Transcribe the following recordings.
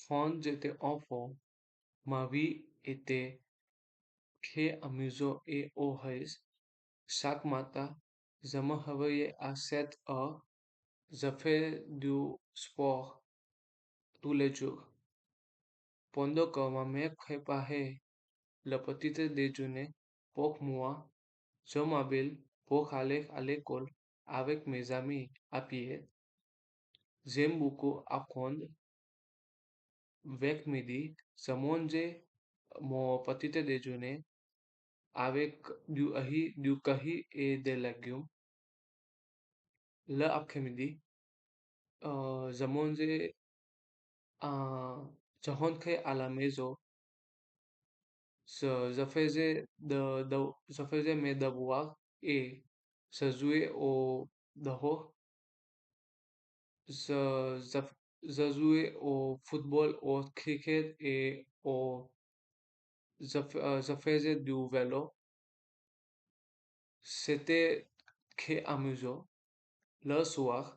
quando j'étais enfant, ma vie était très amusante et heureuse. Chaque matin, je me réveillais à 7 heures. Je fais du sport tous les jours. Pendant que ma mère préparait le petit déjeuner pour moi, je m'habille pour aller à l'école avec mes amis à pied. J'aime beaucoup apprendre. Vers midi, je mangeais mon petit déjeuner avec du curry et des légumes. L'après-midi, je mangeais, je rentrais à la maison. Je faisais mes devoirs et je jouais au dehors. Je, je, je jouais au football, au cricket et je faisais du vélo. C'était très amusant. Le soir,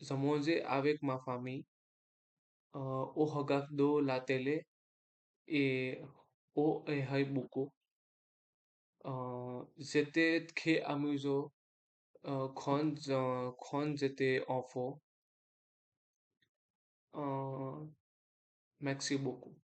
je mangeais avec ma famille, on regardait la télé et on riait beaucoup. C'était très amusant quand j'étais enfant. Euh, Merci beaucoup.